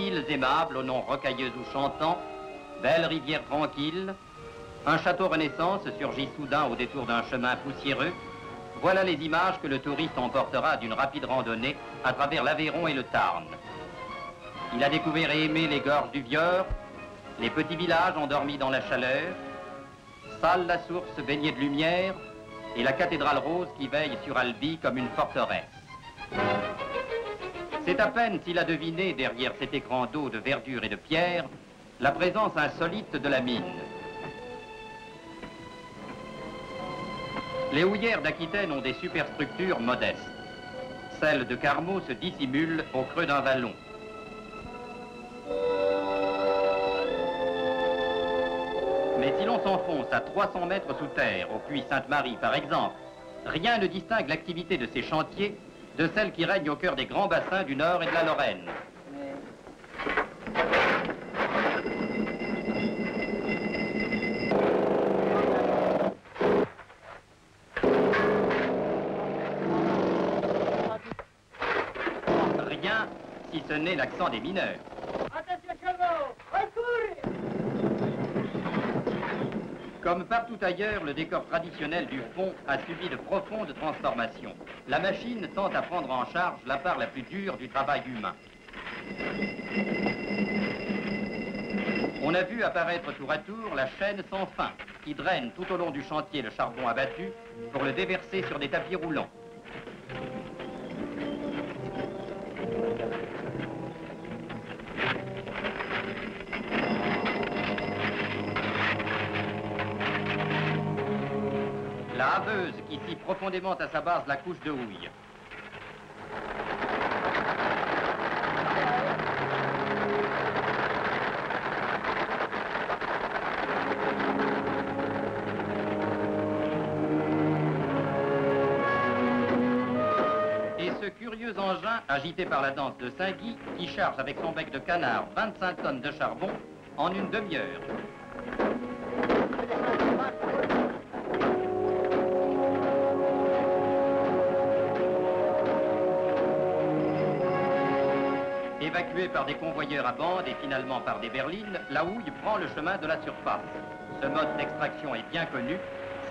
îles aimables aux noms rocailleux ou chantants, belles rivières tranquilles, un château Renaissance surgit soudain au détour d'un chemin poussiéreux. Voilà les images que le touriste emportera d'une rapide randonnée à travers l'Aveyron et le Tarn. Il a découvert et aimé les gorges du Vieur, les petits villages endormis dans la chaleur, Salles-la-Source baignée de lumière et la cathédrale rose qui veille sur Albi comme une forteresse. C'est à peine s'il a deviné derrière cet écran d'eau, de verdure et de pierre la présence insolite de la mine. Les houillères d'Aquitaine ont des superstructures modestes. Celles de Carmaux se dissimulent au creux d'un vallon. Mais si l'on s'enfonce à 300 mètres sous terre, au puits Sainte-Marie par exemple, rien ne distingue l'activité de ces chantiers de celle qui règne au cœur des grands bassins du Nord et de la Lorraine. Rien, si ce n'est l'accent des mineurs. Comme partout ailleurs, le décor traditionnel du fond a subi de profondes transformations. La machine tente à prendre en charge la part la plus dure du travail humain. On a vu apparaître tour à tour la chaîne sans fin, qui draine tout au long du chantier le charbon abattu pour le déverser sur des tapis roulants. La haveuse qui scie profondément à sa base la couche de houille. Et ce curieux engin, agité par la danse de Saint-Guy, qui charge avec son bec de canard 25 tonnes de charbon en une demi-heure. Évacuée par des convoyeurs à bande et finalement par des berlines, la houille prend le chemin de la surface. Ce mode d'extraction est bien connu,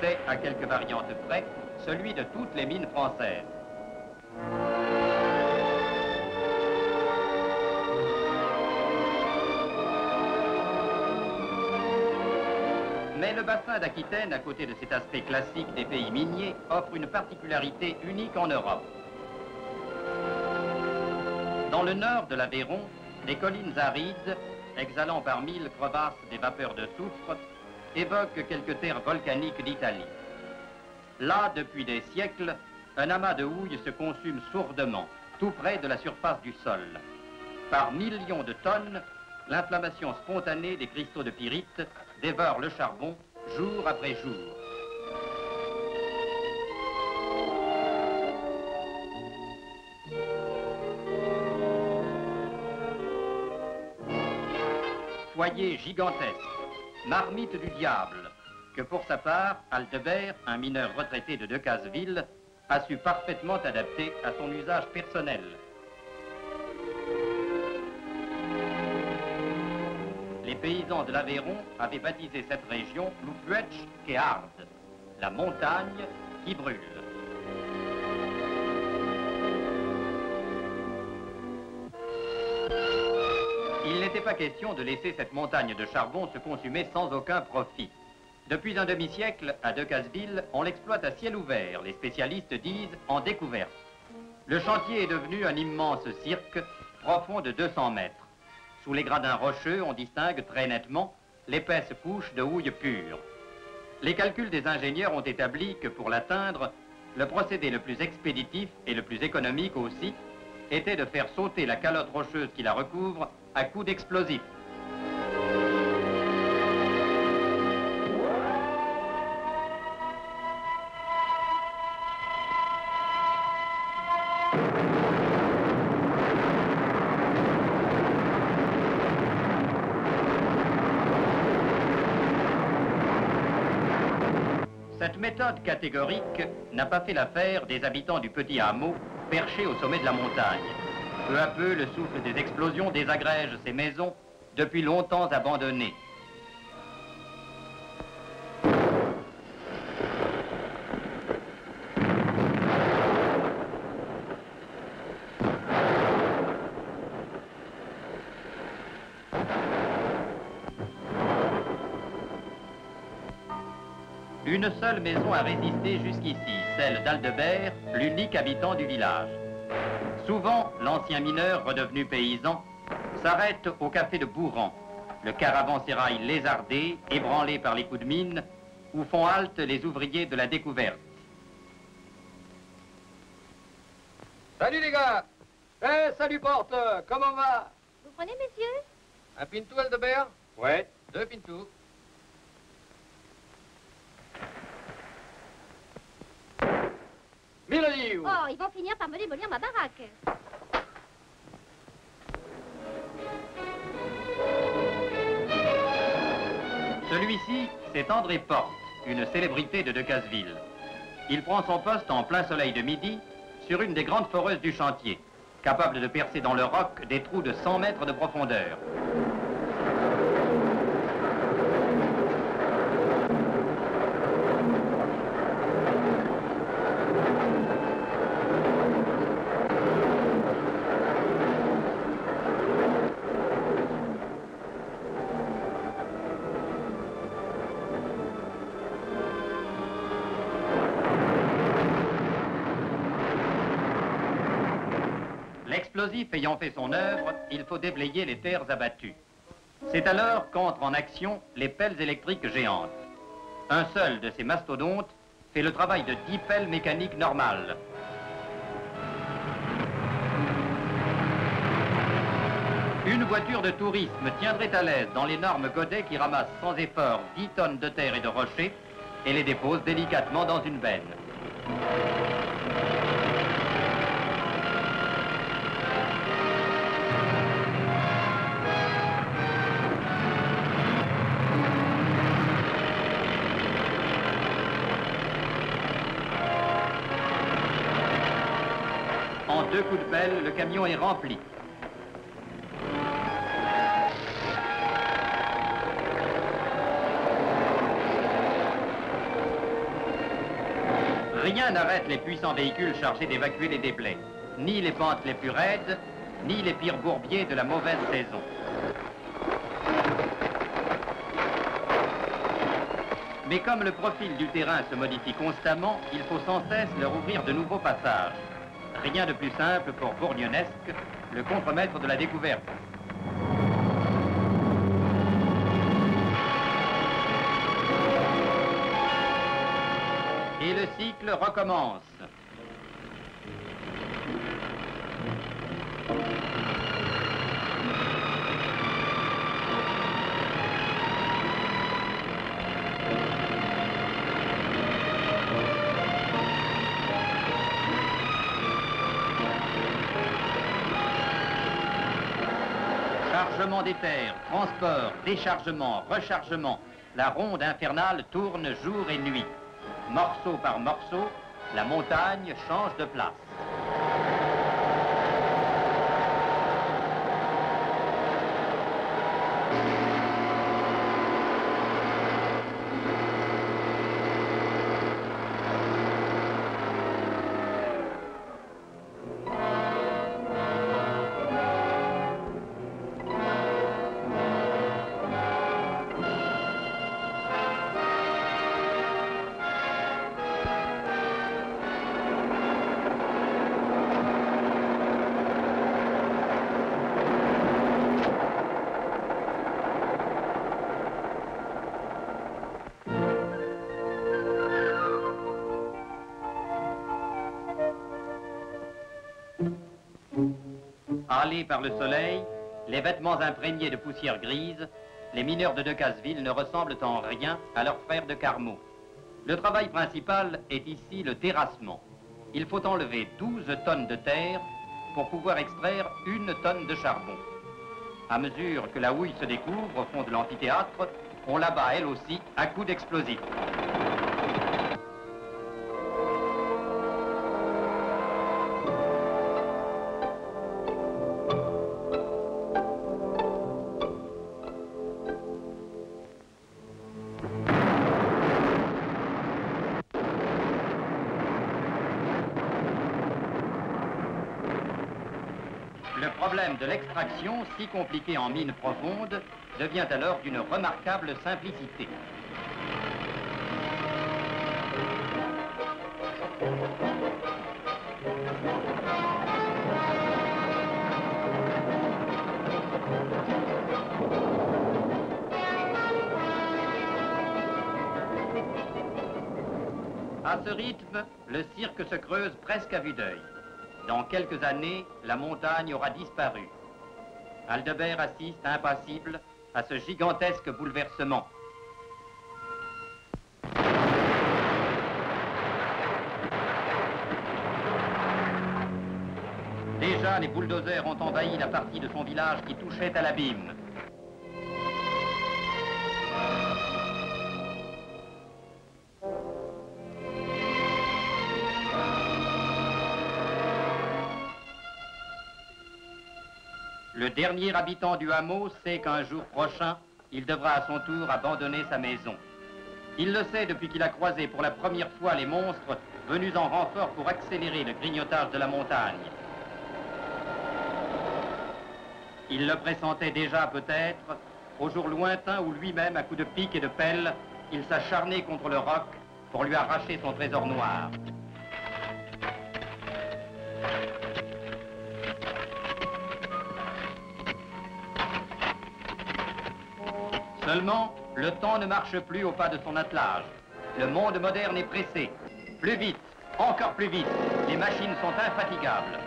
c'est, à quelques variantes près, celui de toutes les mines françaises. Mais le bassin d'Aquitaine, à côté de cet aspect classique des pays miniers, offre une particularité unique en Europe. Dans le nord de l'Aveyron, les collines arides, exhalant par mille crevasses des vapeurs de soufre, évoquent quelques terres volcaniques d'Italie. Là, depuis des siècles, un amas de houille se consume sourdement, tout près de la surface du sol. Par millions de tonnes, l'inflammation spontanée des cristaux de pyrite dévore le charbon jour après jour. Foyer gigantesque, marmite du diable, que pour sa part, Aldebert, un mineur retraité de Decazeville, a su parfaitement adapter à son usage personnel. Les paysans de l'Aveyron avaient baptisé cette région Lupuech Keard, la montagne qui brûle. Il n'était pas question de laisser cette montagne de charbon se consumer sans aucun profit. Depuis un demi-siècle, à Decazeville, on l'exploite à ciel ouvert. Les spécialistes disent en découverte. Le chantier est devenu un immense cirque profond de 200 mètres. Sous les gradins rocheux, on distingue très nettement l'épaisse couche de houille pure. Les calculs des ingénieurs ont établi que pour l'atteindre, le procédé le plus expéditif et le plus économique aussi était de faire sauter la calotte rocheuse qui la recouvre à coups d'explosifs. Cette méthode catégorique n'a pas fait l'affaire des habitants du petit hameau perché au sommet de la montagne. Peu à peu, le souffle des explosions désagrège ces maisons depuis longtemps abandonnées. Une seule maison a résisté jusqu'ici, celle d'Aldebert, l'unique habitant du village. Souvent, l'ancien mineur, redevenu paysan, s'arrête au café de Bourran, le caravansérail lézardé, ébranlé par les coups de mine, où font halte les ouvriers de la découverte. Salut les gars! Salut Porte, comment va? Vous prenez, messieurs? Un pintou Aldebert? Ouais. 2 pintous. Mélanie! Oh, ils vont finir par me démolir ma baraque. Celui-ci, c'est André Porte, une célébrité de Decazeville. Il prend son poste en plein soleil de midi sur une des grandes foreuses du chantier, capable de percer dans le roc des trous de 100 mètres de profondeur. L'explosif ayant fait son œuvre, il faut déblayer les terres abattues. C'est alors qu'entrent en action les pelles électriques géantes. Un seul de ces mastodontes fait le travail de 10 pelles mécaniques normales. Une voiture de tourisme tiendrait à l'aise dans l'énorme godet qui ramasse sans effort 10 tonnes de terre et de rochers et les dépose délicatement dans une benne. En 2 coups de pelle, le camion est rempli. Rien n'arrête les puissants véhicules chargés d'évacuer les déblais. Ni les pentes les plus raides, ni les pires bourbiers de la mauvaise saison. Mais comme le profil du terrain se modifie constamment, il faut sans cesse leur ouvrir de nouveaux passages. Rien de plus simple pour Bourgnenesque, le contremaître de la découverte. Et le cycle recommence. Chargement des terres, transport, déchargement, rechargement, la ronde infernale tourne jour et nuit. Morceau par morceau, la montagne change de place. Hâlés par le soleil, les vêtements imprégnés de poussière grise, les mineurs de Decazeville ne ressemblent en rien à leurs frères de Carmaux. Le travail principal est ici le terrassement. Il faut enlever 12 tonnes de terre pour pouvoir extraire 1 tonne de charbon. À mesure que la houille se découvre au fond de l'amphithéâtre, on l'abat elle aussi à coups d'explosifs. Le problème de l'extraction, si compliqué en mine profonde, devient alors d'une remarquable simplicité. À ce rythme, le cirque se creuse presque à vue d'œil. Dans quelques années, la montagne aura disparu. Aldebert assiste, impassible, à ce gigantesque bouleversement. Déjà, les bulldozers ont envahi la partie de son village qui touchait à l'abîme. Le dernier habitant du hameau sait qu'un jour prochain, il devra à son tour abandonner sa maison. Il le sait depuis qu'il a croisé pour la première fois les monstres venus en renfort pour accélérer le grignotage de la montagne. Il le pressentait déjà peut-être au jour lointain où lui-même, à coups de pique et de pelle, il s'acharnait contre le roc pour lui arracher son trésor noir. Seulement, le temps ne marche plus au pas de son attelage. Le monde moderne est pressé. Plus vite, encore plus vite, les machines sont infatigables.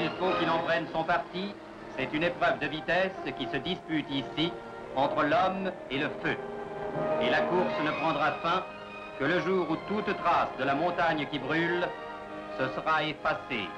Il faut qu'il en prenne son parti. C'est une épreuve de vitesse qui se dispute ici entre l'homme et le feu. Et la course ne prendra fin que le jour où toute trace de la montagne qui brûle se sera effacée.